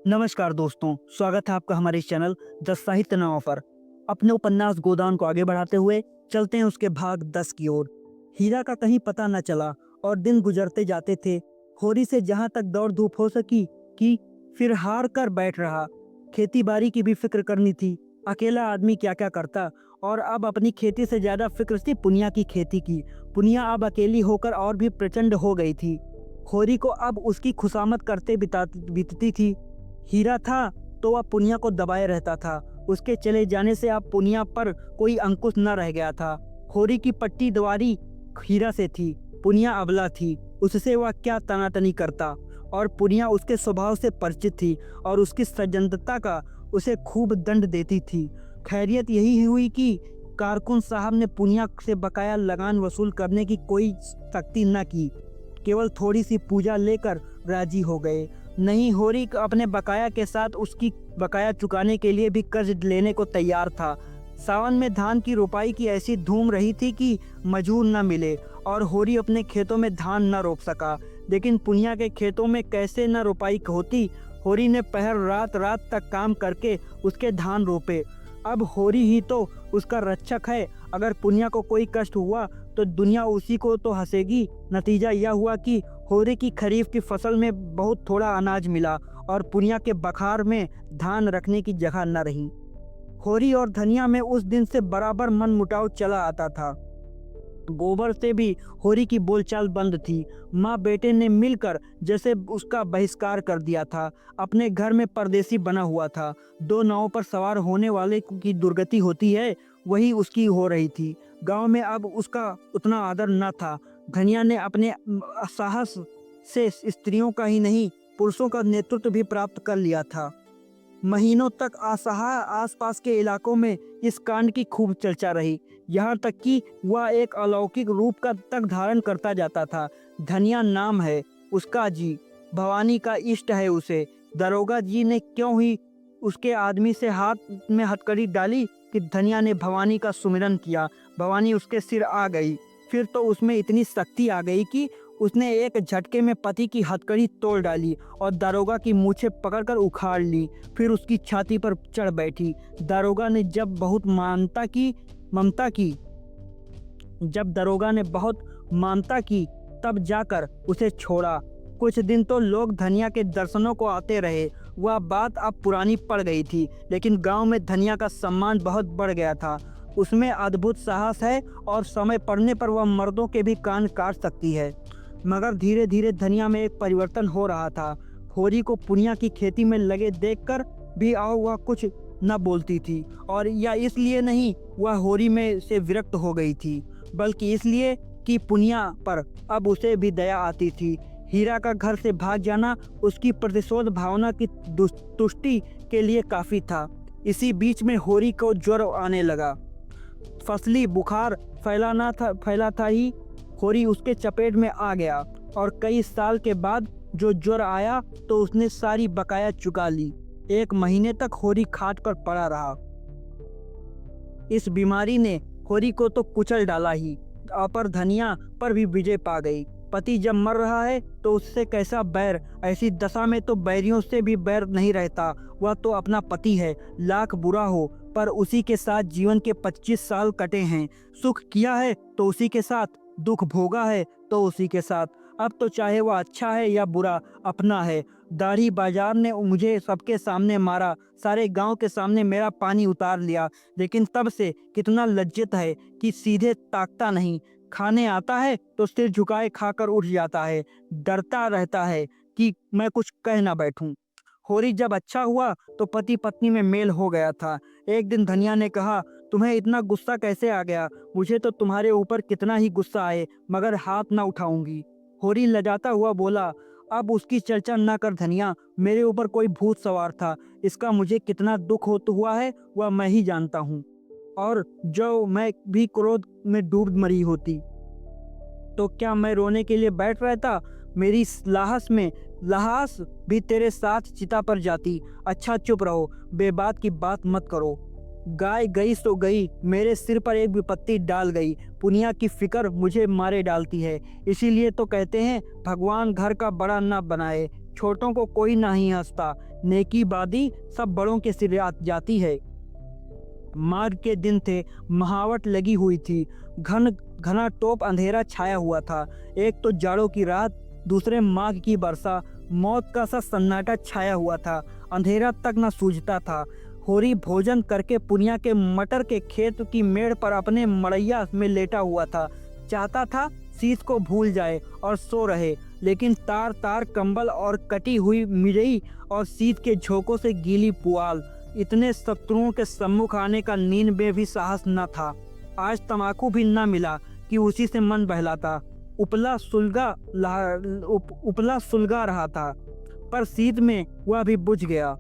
नमस्कार दोस्तों, स्वागत है आपका हमारे इस चैनल द साहित्य नामा पर। अपने उपन्यास गोदान को आगे बढ़ाते हुए चलते हैं उसके भाग 10 की ओर। हीरा का कहीं पता न चला और दिन गुजरते जाते थे। होरी से जहां तक दौड़ धूप हो सकी कि फिर हार कर बैठ रहा। खेती बाड़ी की भी फिक्र करनी थी। अकेला आदमी क्या क्या करता, और अब अपनी खेती से ज्यादा फिक्र थी पुनिया की खेती की। पुनिया अब अकेली होकर और भी प्रचंड हो गई थी। होरी को अब उसकी खुशामद करते बीतती थी। हीरा था तो वह पुनिया को दबाए रहता था। उसके चले जाने से अब पुनिया पर कोई अंकुश न रह गया था। होरी की पट्टी दवारी हीरा से थी। पुनिया अबला थी, उससे वह क्या तनातनी करता। और पुनिया उसके स्वभाव से परिचित थी और उसकी सज्जनता का उसे खूब दंड देती थी। खैरियत यही हुई कि कारकुन साहब ने पुनिया से बकाया लगान वसूल करने की कोई सख्ती न की, केवल थोड़ी सी पूजा लेकर राजी हो गए। नहीं, होरी अपने बकाया के साथ उसकी बकाया चुकाने के लिए भी कर्ज लेने को तैयार था। सावन में धान की रोपाई की ऐसी धूम रही थी कि मजूर न मिले और होरी अपने खेतों में धान न रोप सका। लेकिन पुनिया के खेतों में कैसे न रोपाई होती। होरी ने पहर रात रात तक काम करके उसके धान रोपे। अब होरी ही तो उसका रक्षक है। अगर पुनिया को कोई कष्ट हुआ तो दुनिया उसी को तो हंसेगी। नतीजा यह हुआ कि होरी की खरीफ की फसल में बहुत थोड़ा अनाज मिला और पुनिया के बखार में धान रखने की जगह न रही। होरी और धनिया में उस दिन से बराबर मन मुटाव चला आता था। गोबर से भी होरी की बोलचाल बंद थी। माँ बेटे ने मिलकर जैसे उसका बहिष्कार कर दिया था। अपने घर में परदेसी बना हुआ था। दो नावों पर सवार होने वाले की दुर्गति होती है, वही उसकी हो रही थी। गांव में अब उसका उतना आदर न था। धनिया ने अपने साहस से स्त्रियों का ही नहीं, पुरुषों का नेतृत्व भी प्राप्त कर लिया था। महीनों तक असहाय आसपास के इलाकों में इस कांड की खूब चर्चा रही, यहाँ तक कि वह एक अलौकिक रूप का तक धारण करता जाता था। धनिया नाम है उसका जी, भवानी का इष्ट है उसे। दरोगा जी ने क्यों ही उसके आदमी से हाथ में हथकड़ी डाली कि धनिया ने भवानी का सुमिरन किया। भवानी उसके सिर आ गई। फिर तो उसमें इतनी शक्ति आ गई कि उसने एक झटके में पति की हथकड़ी तोड़ डाली और दारोगा की मूछें पकड़कर उखाड़ ली। फिर उसकी छाती पर चढ़ बैठी। दारोगा ने जब बहुत मानता की तब जाकर उसे छोड़ा। कुछ दिन तो लोग धनिया के दर्शनों को आते रहे। वह बात अब पुरानी पड़ गई थी, लेकिन गांव में धनिया का सम्मान बहुत बढ़ गया था। उसमें अद्भुत साहस है और समय पड़ने पर वह मर्दों के भी कान काट सकती है। मगर धीरे धीरे धनिया में एक परिवर्तन हो रहा था। होरी को पुनिया की खेती में लगे देखकर भी वह कुछ न बोलती थी, और या इसलिए नहीं वह होरी में से विरक्त हो गई थी, बल्कि इसलिए कि पुनिया पर अब उसे भी दया आती थी। हीरा का घर से भाग जाना उसकी प्रतिशोध भावना की तुष्टि के लिए काफी था। इसी बीच में होरी को ज्वर आने लगा। फसली बुखार फैला था ही होरी उसके चपेट में आ गया, और कई साल के बाद जो ज्वर आया तो उसने सारी बकाया चुका ली। 1 महीने तक होरी खाट पर पड़ा रहा। इस बीमारी ने होरी को तो कुचल डाला ही, पर धनिया पर भी विजय पा गई। पति जब मर रहा है तो उससे कैसा बैर। ऐसी दशा में तो बैरियों से भी बैर नहीं रहता। वह तो अपना पति है, लाख बुरा हो, पर उसी के साथ जीवन के 25 साल कटे हैं। सुख किया है तो उसी के साथ, दुख भोगा है तो उसी के साथ। अब तो चाहे वह अच्छा है या बुरा, अपना है। दाढ़ी बाजार ने मुझे सबके सामने मारा, सारे गांव के सामने मेरा पानी उतार लिया, लेकिन तब से कितना लज्जित है कि सीधे ताकता नहीं। खाने आता है तो सिर झुकाए खाकर उठ जाता है। डरता रहता है कि मैं कुछ कह ना बैठूं। होरी जब अच्छा हुआ तो पति पत्नी में मेल हो गया था। एक दिन धनिया ने कहा, तुम्हें इतना गुस्सा कैसे आ गया? मुझे तो तुम्हारे ऊपर कितना ही गुस्सा आए, मगर हाथ ना उठाऊंगी। होरी लजाता हुआ बोला, अब उसकी चर्चा न कर धनिया। मेरे ऊपर कोई भूत सवार था। इसका मुझे कितना दुख हुआ है वह मैं ही जानता हूँ। और जो मैं भी क्रोध में डूब मरी होती तो क्या मैं रोने के लिए बैठ रहता? मेरी लहास भी तेरे साथ चिता पर जाती। अच्छा चुप रहो, बेबात की बात मत करो। गाय गई सो गई, मेरे सिर पर एक विपत्ति डाल गई। पुनिया की फिक्र मुझे मारे डालती है। इसीलिए तो कहते हैं भगवान घर का बड़ा न बनाए, छोटों को कोई नहीं हंसता, नेकी बादी सब बड़ों के सिर जाती है। माघ के दिन थे, महावट लगी हुई थी, घना टोप अंधेरा छाया हुआ था। एक तो जाड़ों की रात, दूसरे माघ की वर्षा, मौत का सा सन्नाटा छाया हुआ था। अंधेरा तक न सूझता था। होरी भोजन करके पुनिया के मटर के खेत की मेड़ पर अपने मड़ैया में लेटा हुआ था। चाहता था शीत को भूल जाए और सो रहे, लेकिन तार तार कंबल और कटी हुई मिरई और शीत के झोंकों से गीली पुआल, इतने शत्रुओं के सम्मुख आने का नींद में भी साहस न था। आज तमाकू भी न मिला कि उसी से मन बहलाता। उपला सुलगा रहा था, पर शीत में वह भी बुझ गया।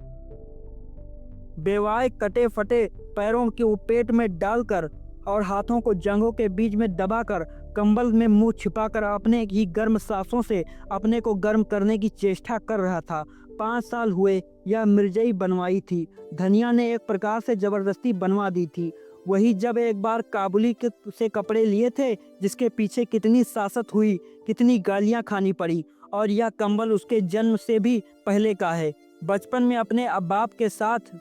बेवाए कटे फटे पैरों के पेट में डालकर और हाथों को जंघों के बीच में दबाकर कंबल में मुंह छिपाकर अपने ही गर्म सांसों से अपने को गर्म करने की चेष्टा कर रहा था। 5 साल हुए यह मिर्जई बनवाई थी। धनिया ने एक प्रकार से जबरदस्ती बनवा दी थी। वही जब एक बार काबुली से कपड़े लिए थे, जिसके पीछे कितनी सासत हुई, कितनी गालियां खानी पड़ी। और यह कंबल उसके जन्म से भी पहले का है। बचपन में अपने बाप के साथ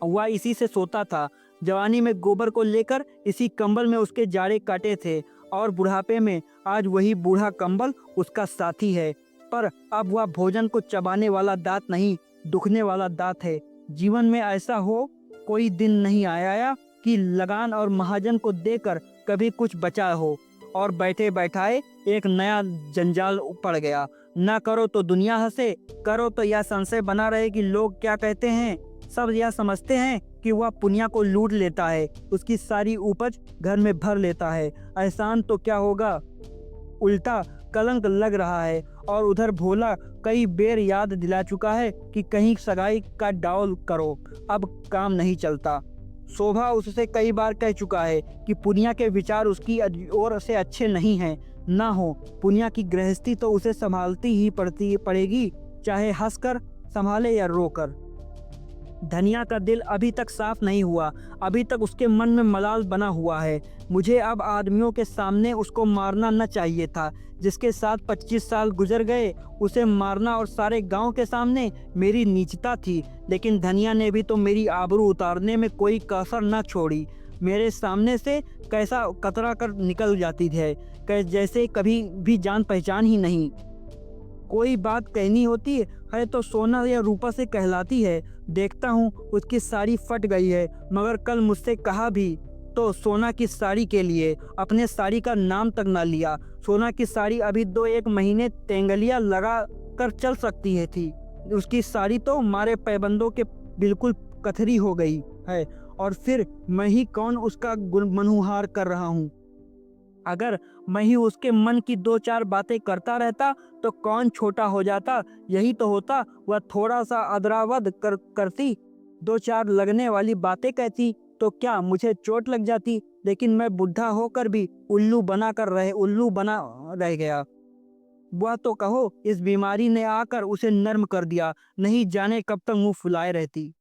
वह इसी से सोता था। जवानी में गोबर को लेकर इसी कंबल में उसके जाड़े काटे थे, और बुढ़ापे में आज वही बूढ़ा कंबल उसका साथी है। पर अब वह भोजन को चबाने वाला दांत नहीं, दुखने वाला दांत है। जीवन में ऐसा हो कोई दिन नहीं आया कि लगान और महाजन को देकर कभी कुछ बचा हो, और बैठे बैठाए एक नया जंजाल पड़ गया। ना करो तो दुनिया हंसे, करो तो यह संशय बना रहे कि लोग क्या कहते हैं। सब यह समझते हैं कि वह पुनिया को लूट लेता है, उसकी सारी उपज घर में भर लेता है। एहसान तो क्या होगा, उल्टा कलंक लग रहा है। और उधर भोला कई बेर याद दिला चुका है कि कहीं सगाई का डाउल करो, अब काम नहीं चलता। शोभा उससे कई बार कह चुका है कि पुनिया के विचार उसकी ओर से अच्छे नहीं हैं। ना हो, पुनिया की गृहस्थी तो उसे संभालती ही पड़ेगी, चाहे हंसकर संभाले या रोकर। धनिया का दिल अभी तक साफ नहीं हुआ, अभी तक उसके मन में मलाल बना हुआ है। मुझे अब आदमियों के सामने उसको मारना न चाहिए था। जिसके साथ 25 साल गुजर गए, उसे मारना और सारे गांव के सामने मेरी नीचता थी। लेकिन धनिया ने भी तो मेरी आबरू उतारने में कोई कसर न छोड़ी। मेरे सामने से कैसा कतरा कर निकल जाती है, जैसे कभी भी जान पहचान ही नहीं। कोई बात कहनी होती है तो सोना या रूपा से कहलाती है। देखता हूँ उसकी साड़ी फट गई है, मगर कल मुझसे कहा भी तो सोना की साड़ी के लिए अपने साड़ी का नाम तक ना लिया। सोना की साड़ी अभी 2-1 महीने तेंगलिया लगा कर चल सकती है थी। उसकी साड़ी तो मारे पैबंदों के बिल्कुल कथरी हो गई है, और फिर मैं ही कौन उसका मनुहार कर रहा हूँ। अगर मैं ही उसके मन की 2-4 बातें करता रहता तो कौन छोटा हो जाता। यही तो होता, वह थोड़ा सा अदरावद करती, 2-4 लगने वाली बातें कहती तो क्या मुझे चोट लग जाती। लेकिन मैं बुढ़ा होकर भी उल्लू बना रह गया। वह तो कहो, इस बीमारी ने आकर उसे नर्म कर दिया, नहीं जाने कब तक मुंह फुलाए रहती।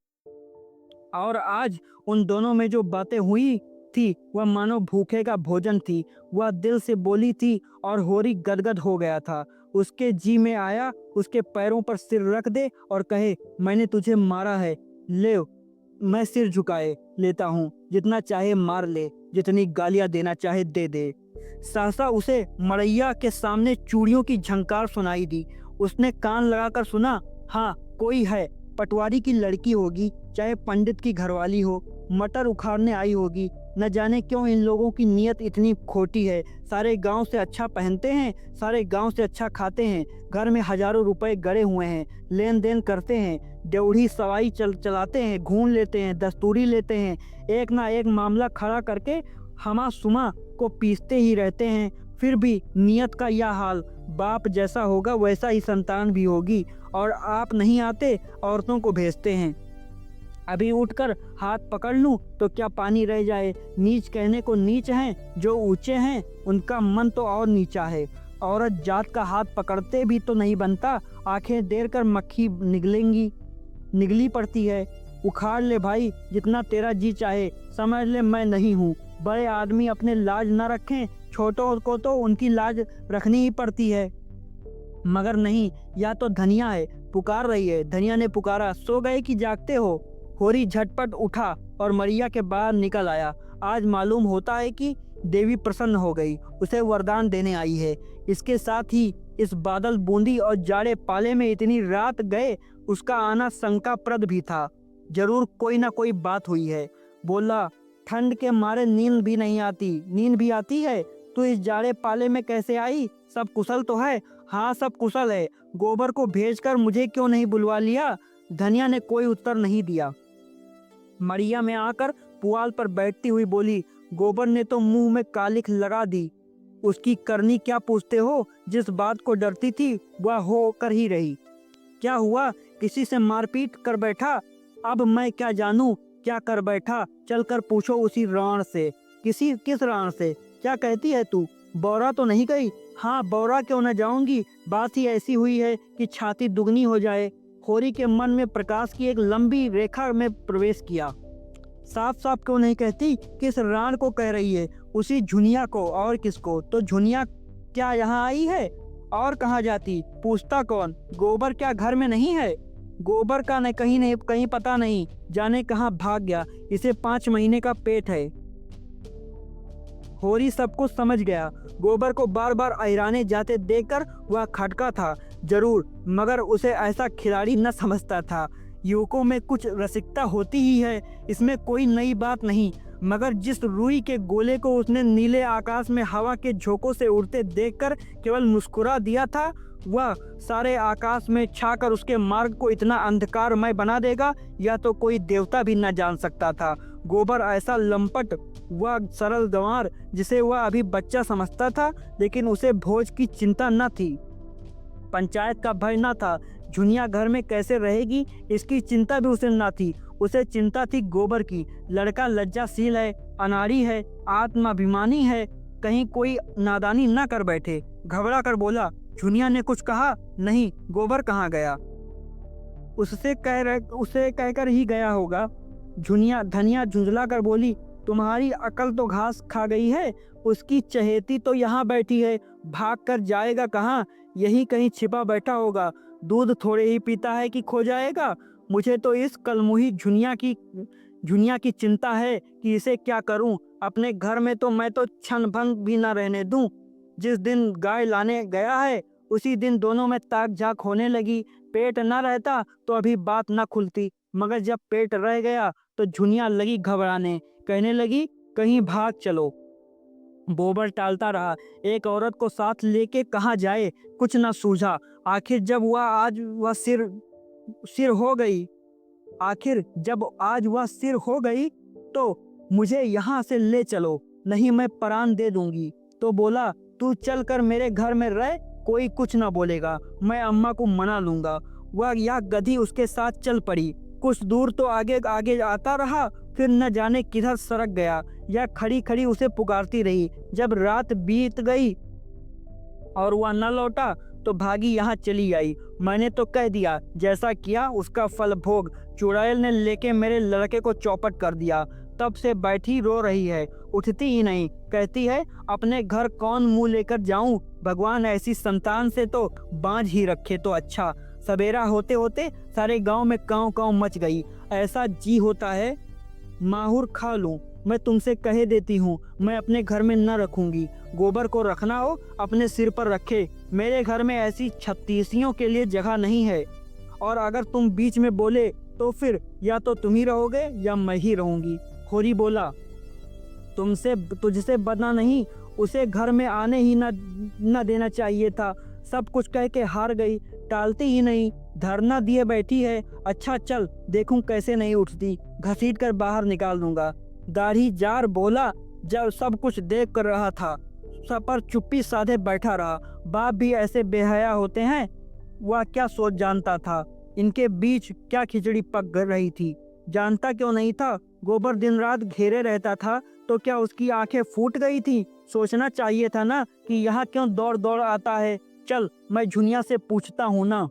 और आज उन दोनों में जो बातें हुई थी, वह मानो भूखे का भोजन थी। वह दिल से बोली थी और होरी गदगद हो गया था। उसके जी में आया उसके पैरों पर सिर रख दे और कहे, मैंने तुझे मारा है, ले मैं सिर झुकाए लेता हूँ, जितना चाहे मार ले, जितनी गालियां देना चाहे दे दे। सहसा उसे मड़ैया के सामने चूड़ियों की झंकार सुनाई दी। उसने कान लगाकर सुना, हाँ कोई है, पटवारी की लड़की होगी, चाहे पंडित की घरवाली हो, मटर उखाड़ने आई होगी। न जाने क्यों इन लोगों की नीयत इतनी खोटी है। सारे गांव से अच्छा पहनते हैं, सारे गांव से अच्छा खाते हैं, घर में हजारों रुपए गड़े हुए हैं, लेन देन करते हैं, ड्योढ़ी सवाई चलाते हैं, घून लेते हैं, दस्तूरी लेते हैं, एक ना एक मामला खड़ा करके हमा सुमा को पीसते ही रहते हैं। फिर भी नीयत का यह हाल, बाप जैसा होगा वैसा ही संतान भी होगी। और आप नहीं आते, औरतों को भेजते हैं। अभी उठकर हाथ पकड़ लूं तो क्या पानी रह जाए। नीच कहने को नीच हैं, जो ऊंचे हैं उनका मन तो और नीचा है। औरत जात का हाथ पकड़ते भी तो नहीं बनता, आंखें देर कर मक्खी निगली पड़ती है। उखाड़ ले भाई, जितना तेरा जी चाहे, समझ ले मैं नहीं हूँ। बड़े आदमी अपने लाज न रखें, छोटों को तो उनकी लाज रखनी ही पड़ती है। मगर नहीं, या तो धनिया है, पुकार रही है। धनिया ने पुकारा, सो गए कि जागते हो? होरी झटपट उठा और मरिया के बाहर निकल आया। आज मालूम होता है कि देवी प्रसन्न हो गई, उसे वरदान देने आई है। इसके साथ ही इस बादल बूंदी और जाड़े पाले में इतनी रात गए, उसका आना शंकाप्रद भी था। जरूर कोई ना कोई बात हुई है। बोला, ठंड के मारे नींद भी नहीं आती। नींद भी आती है तो इस जाड़े पाले में कैसे आई? सब कुशल तो है? हाँ, सब कुशल है। गोबर को भेजकर मुझे क्यों नहीं बुलवा लिया? धनिया ने कोई उत्तर नहीं दिया। मरिया में आकर पुआल पर बैठती हुई बोली, गोबर ने तो मुंह में कालिख लगा दी। उसकी करनी क्या पूछते हो? जिस बात को डरती थी वह हो कर ही रही। क्या हुआ? किसी से मारपीट कर बैठा? अब मैं क्या जानूं क्या कर बैठा? चलकर पूछो उसी राण से। किस राण से? क्या कहती है तू? बौरा तो नहीं गई? हाँ, बौरा क्यों न जाऊंगी। बात ही ऐसी हुई है कि छाती दुगनी हो जाए। होरी के मन में प्रकाश की एक लंबी रेखा में प्रवेश किया। साफ साफ क्यों नहीं कहती? किस राण को कह रही है? उसी झुनिया को, और किसको? तो झुनिया क्या यहाँ आई है? और कहाँ जाती? पूछता कौन? गोबर क्या घर में नहीं है? गोबर का न कहीं पता नहीं, जाने कहाँ भाग गया। इसे 5 महीने का पेट है। होरी सब कुछ समझ गया। गोबर को बार बार अहिराने जाते देखकर वह खटका था जरूर, मगर उसे ऐसा खिलाड़ी न समझता था। युवकों में कुछ रसिकता होती ही है, इसमें कोई नई बात नहीं। मगर जिस रुई के गोले को उसने नीले आकाश में हवा के झोंकों से उड़ते देखकर केवल मुस्कुरा दिया था, वह सारे आकाश में छाकर उसके मार्ग को इतना अंधकारमय बना देगा, या तो कोई देवता भी न जान सकता था। गोबर ऐसा लंपट, वह सरल गंवार जिसे वह अभी बच्चा समझता था, लेकिन उसे भोज की चिंता न थी, पंचायत का भय न था। झुनिया घर में कैसे रहेगी इसकी चिंता भी उसे न थी। उसे चिंता थी गोबर की। लड़का लज्जाशील है, अनाड़ी है, आत्माभिमानी है, कहीं कोई नादानी न कर बैठे। घबरा कर बोला, झुनिया ने कुछ कहा? नहीं। गोबर कहाँ गया? उसे कहकर ही गया होगा। धनिया झुंझला कर बोली, तुम्हारी अकल तो घास खा गई है। उसकी चहेती तो यहाँ बैठी है, भाग कर जाएगा कहाँ? यही कहीं छिपा बैठा होगा। दूध थोड़े ही पीता है कि खो जाएगा। मुझे तो इस कलमुही झुनिया की चिंता है कि इसे क्या करूं। अपने घर में तो मैं तो क्षण भंग भी न रहने दूं। जिस दिन गाय लाने गया है उसी दिन दोनों में ताक झाक होने लगी। पेट न रहता तो अभी बात न खुलती, मगर जब पेट रह गया तो झुनिया लगी घबराने, कहने लगी, कहीं भाग चलो। बोबर टालता रहा। एक औरत को साथ लेके कहाँ जाए, कुछ न सूझा। आखिर जब आज वह सिर हो गई तो मुझे यहाँ से ले चलो, नहीं मैं प्राण दे दूंगी। तो बोला, तू चल कर मेरे घर में रह, कोई कुछ न बोलेगा, मैं अम्मा को मना लूंगा। वह यह गधी उसके साथ चल पड़ी। कुछ दूर तो आगे आगे आता रहा, फिर न जाने किधर सरक गया। यह खड़ी खड़ी उसे पुकारती रही। जब रात बीत गई और वह न लौटा तो भागी यहाँ चली आई। मैंने तो कह दिया, जैसा किया उसका फल भोग। चुड़ैल ने लेके मेरे लड़के को चौपट कर दिया। तब से बैठी रो रही है, उठती ही नहीं। कहती है, अपने घर कौन मुंह लेकर जाऊं? भगवान ऐसी संतान से तो बांझ ही रखे तो अच्छा। सवेरा होते होते सारे गांव में कांव कांव मच गई। ऐसा जी होता है माहुर खा लूं। मैं तुमसे कहे देती हूँ, मैं अपने घर में न रखूंगी। गोबर को रखना हो अपने सिर पर रखे। मेरे घर में ऐसी छत्तीसियों के लिए जगह नहीं है। और अगर तुम बीच में बोले तो फिर या तो तुम ही रहोगे या मैं ही रहूंगी। होरी बोला, तुझसे बदला नहीं, उसे घर में आने ही न देना चाहिए था। सब कुछ कह के हार गई, टालती ही नहीं, धरना दिए बैठी है। अच्छा चल, देखूं कैसे नहीं उठती, घसीट कर बाहर निकाल दूंगा। दाढ़ी जार बोला, जब सब कुछ देख कर रहा था, सब पर चुप्पी साधे बैठा रहा। बाप भी ऐसे बेहया होते हैं? वह क्या सोच जानता था? इनके बीच क्या खिचड़ी पक रही थी? जानता क्यों नहीं था? गोबर दिन रात घेरे रहता था तो क्या उसकी आंखें फूट गई थी? सोचना चाहिए था ना कि यहाँ क्यों दौड़ दौड़ आता है। चल, मैं झुनिया से पूछता हूँ ना।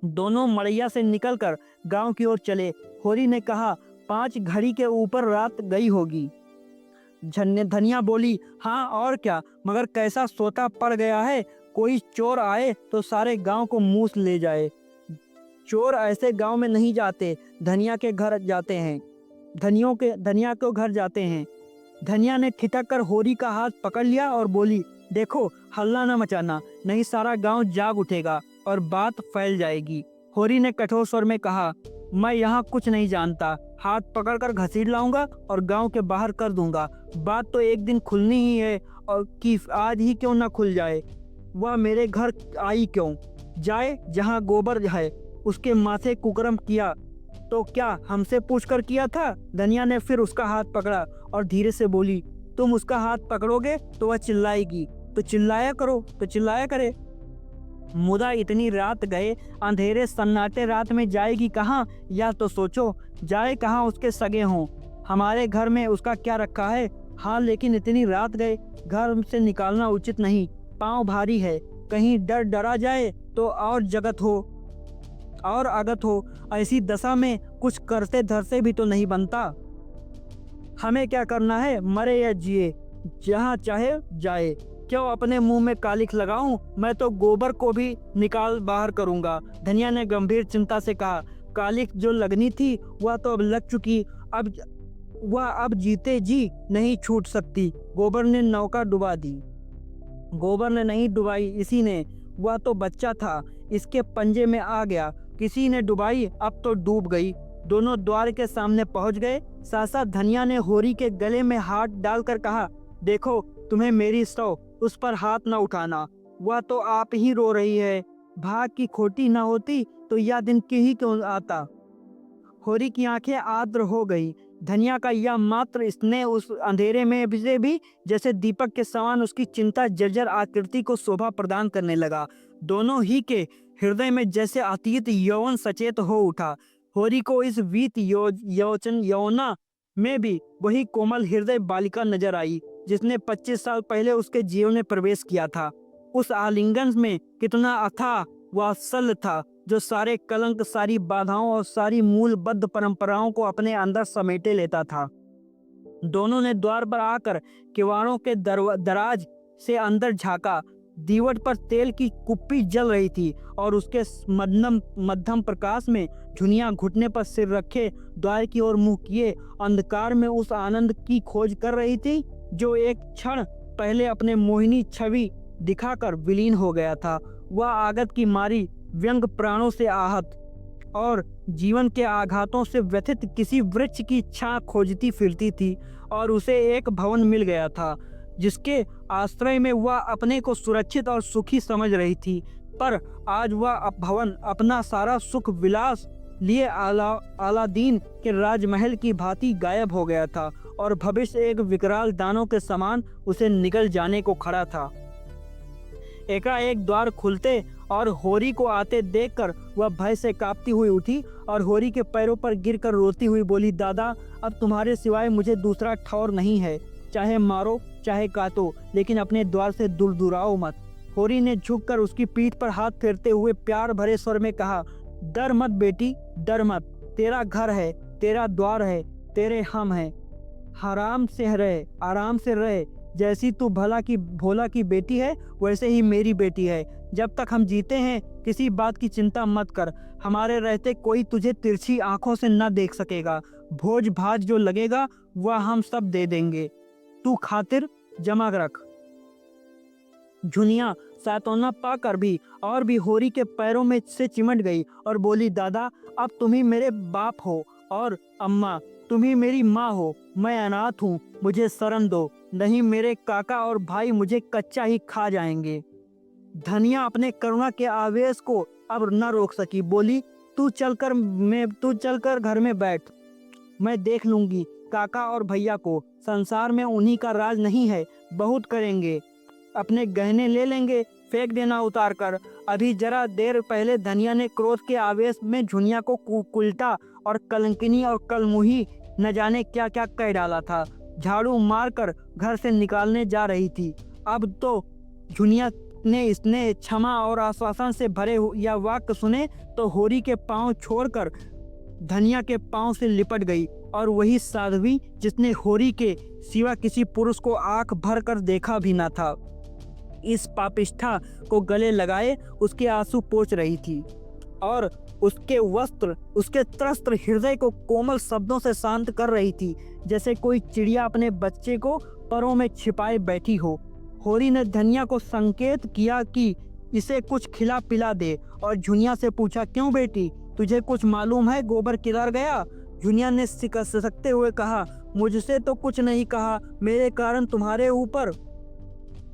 दोनों मड़ैया से निकलकर गांव की ओर चले। होरी ने कहा, 5 घड़ी के ऊपर रात गई होगी। धनिया बोली, हाँ और क्या, मगर कैसा सोता पड़ गया है। कोई चोर आए तो सारे गांव को मूस ले जाए। चोर ऐसे गांव में नहीं जाते, धनिया के घर जाते हैं, धनिया को घर जाते हैं। धनिया ने ठिठक कर होरी का हाथ पकड़ लिया और बोली, देखो हल्ला न मचाना, नहीं सारा गांव जाग उठेगा और बात फैल जाएगी। होरी ने कठोर स्वर में कहा, मैं यहाँ कुछ नहीं जानता, हाथ पकड़कर घसीट लाऊंगा और गांव के बाहर कर दूंगा। बात तो एक दिन खुलनी ही है और कि आज ही क्यों ना खुल जाए। वह मेरे घर आई क्यों जाए जहाँ गोबर है, उसके माथे कुकर्म किया तो क्या हमसे पूछकर किया था। धनिया ने फिर उसका हाथ पकड़ा और धीरे से बोली, तुम उसका हाथ पकड़ोगे तो वह चिल्लाएगी, तो चिल्लाया करो, तो चिल्लाया करे। मुदा इतनी रात गए, अंधेरे सन्नाटे रात में जाएगी कहाँ, या तो सोचो जाए कहाँ, उसके सगे हों। हमारे घर में उसका क्या रखा है। हाँ लेकिन इतनी रात गए, घर से निकालना उचित नहीं, पाँव भारी है, कहीं डरा जाए तो और आगत हो। ऐसी दशा में कुछ करते धरते भी तो नहीं बनता। हमें क्या करना है, मरे या जिए, जहाँ चाहे जाए। क्यों अपने मुंह में कालिख लगाऊं, मैं तो गोबर को भी निकाल बाहर करूंगा। धनिया ने गंभीर चिंता से कहा, कालिख जो लगनी थी वह तो अब लग चुकी, अब जीते जी नहीं छूट सकती। गोबर ने नौका डुबा दी। गोबर ने नहीं डुबाई, इसी ने। वह तो बच्चा था, इसके पंजे में आ गया, किसी ने डुबाई, अब तो डूब गई। दोनों द्वार के सामने पहुंच गए। सासा धनिया ने होरी के गले में हाथ डालकर कहा, देखो तुम्हें मेरी सौ, उस पर हाथ न उठाना, वह तो आप ही रो रही है। भाग की खोटी न होती तो यह दिन ही क्यों आता। होरी की आंखें आर्द्र हो गई। धनिया का यह मात्र स्नेह उस अंधेरे में भी जैसे दीपक के समान उसकी चिंता जर्जर आकृति को शोभा प्रदान करने लगा। दोनों ही के हृदय में जैसे अतीत यौवन सचेत हो उठा। होरी को इस वीत यौना में भी वही कोमल हृदय बालिका नजर आई जिसने 25 साल पहले उसके जीवन में प्रवेश किया था। उस आलिंगन में कितना अथाह वात्सल्य था, जो सारे कलंक, सारी बाधाओं और सारी मूलबद्ध परंपराओं को अपने अंदर समेटे लेता था। दोनों ने द्वार पर आकर किवाड़ों के दराज से अंदर झांका। दीवट पर तेल की कुप्पी जल रही थी और उसके मध्यम प्रकाश में झुनिया घुटने पर सिर रखे द्वार की ओर मुंह किए अंधकार में उस आनंद की खोज कर रही थी जो एक क्षण पहले अपने मोहिनी छवि दिखाकर विलीन हो गया था। वह आगत की मारी व्यंग प्राणों से आहत और जीवन के आघातों से व्यथित किसी वृक्ष की छां खोजती फिरती थी और उसे एक भवन मिल गया था जिसके आश्रय में वह अपने को सुरक्षित और सुखी समझ रही थी। पर आज वह भवन अपना सारा सुख विलास लिए अलादीन के राजमहल की भांति गायब हो गया था और भविष्य एक विकराल दानव के समान उसे निगल जाने को खड़ा था। एकाएक द्वार खुलते और होरी को आते देखकर वह भय से कांपती हुई उठी और होरी के पैरों पर गिरकर रोती हुई बोली, दादा अब तुम्हारे सिवाय मुझे दूसरा ठौर नहीं है, चाहे मारो चाहे काटो, लेकिन अपने द्वार से दूर दुराओ मत। होरी ने झुककर उसकी पीठ पर हाथ फेरते हुए प्यार भरे स्वर में कहा, डर मत बेटी, डर मत, तेरा घर है, तेरा द्वार है, तेरे हम हैं, आराम से रहे। जैसी तू भोला की बेटी है वैसे ही मेरी बेटी है। जब तक हम जीते हैं किसी बात की चिंता मत कर, हमारे रहते कोई तुझे तिरछी आंखों से न देख सकेगा। भोज भाज जो लगेगा वह हम सब दे देंगे, तू खातिर जमा रख। झुनिया सैतौना पाकर भी और भी होरी के पैरों में से चिमट गई और बोली, दादा अब तुम ही मेरे बाप हो और अम्मा तुम ही मेरी माँ हो। मैं अनाथ हूँ, मुझे शरण दो, नहीं मेरे काका और भाई मुझे कच्चा ही खा जाएंगे। धनिया अपने करुणा के आवेश को अब न रोक सकी, बोली, तू चलकर घर में बैठ, मैं देख लूंगी काका और भैया को। संसार में उन्हीं का राज नहीं है, बहुत करेंगे, अपने गहने ले लेंगे, फेंक देना उतार कर। अभी जरा देर पहले धनिया ने क्रोध के आवेश में झुनिया को कुलटा और कलंकिनी और कलमुही न जाने क्या क्या कह डाला था। झाड़ू मारकर घर से निकालने जा रही थी। अब तो झुनिया ने इसने क्षमा और आश्वासन से भरे यह वाक्य सुने तो होरी के पांव छोड़कर धनिया के पांव से लिपट गई और वही साध्वी जिसने होरी के सिवा किसी पुरुष को आंख भर कर देखा भी न था। इस पापिष्ठा को गले लगाए उसके आंसू पोंछ रही थी और उसके वस्त्र, उसके त्रस्त हृदय को कोमल शब्दों से शांत कर रही थी, जैसे कोई चिड़िया अपने बच्चे को परों में छिपाए बैठी हो। होरी ने धनिया को संकेत किया कि इसे कुछ खिला पिला दे और झुनिया से पूछा, क्यों बेटी, तुझे कुछ मालूम है गोबर किधर गया? झुनिया ने सिसकते हुए कहा, मुझसे तो कुछ नहीं कहा, मेरे कारण तुम्हारे ऊपर।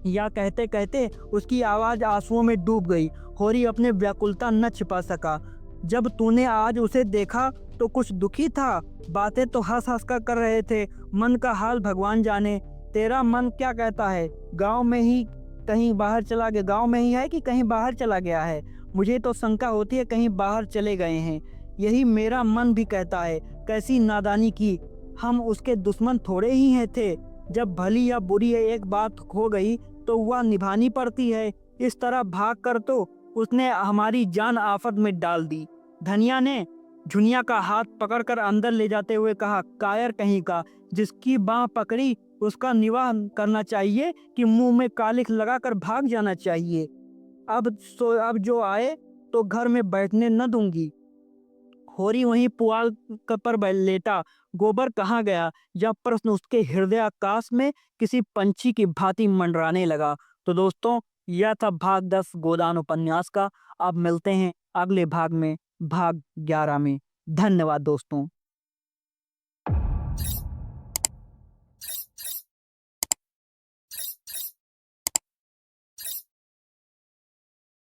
या कहते कहते उसकी आवाज आंसुओं में डूब गई। होरी अपने व्याकुलता न छिपा सका। जब तूने आज उसे देखा तो कुछ दुखी था, बातें तो हंस हंस कर रहे थे, मन का हाल भगवान जाने। तेरा मन क्या कहता है? गांव में ही कहीं बाहर चला गया, गांव में ही है कि कहीं बाहर चला गया है? मुझे तो शंका होती है कहीं बाहर चले गए हैं। यही मेरा मन भी कहता है। कैसी नादानी की, हम उसके दुश्मन थोड़े ही हैं थे। जब भली या बुरी एक बात हो गई तो वह निभानी पड़ती है। इस तरह भाग कर तो उसने हमारी जान आफत में डाल दी। धनिया ने झुनिया का हाथ पकड़कर अंदर ले जाते हुए कहा, कायर कहीं का, जिसकी बाह पकड़ी उसका निवाह करना चाहिए कि मुंह में कालिख लगाकर भाग जाना चाहिए। अब जो आए तो घर में बैठने न दूंगी। होरी वहीं पुआल पर लेटा, गोबर कहाँ गया, यह प्रश्न उसके हृदय आकाश में किसी पंछी की भांति मंडराने लगा। तो दोस्तों, यह था भाग 10 गोदान उपन्यास का। अब मिलते हैं अगले भाग में, भाग 11 में। धन्यवाद दोस्तों।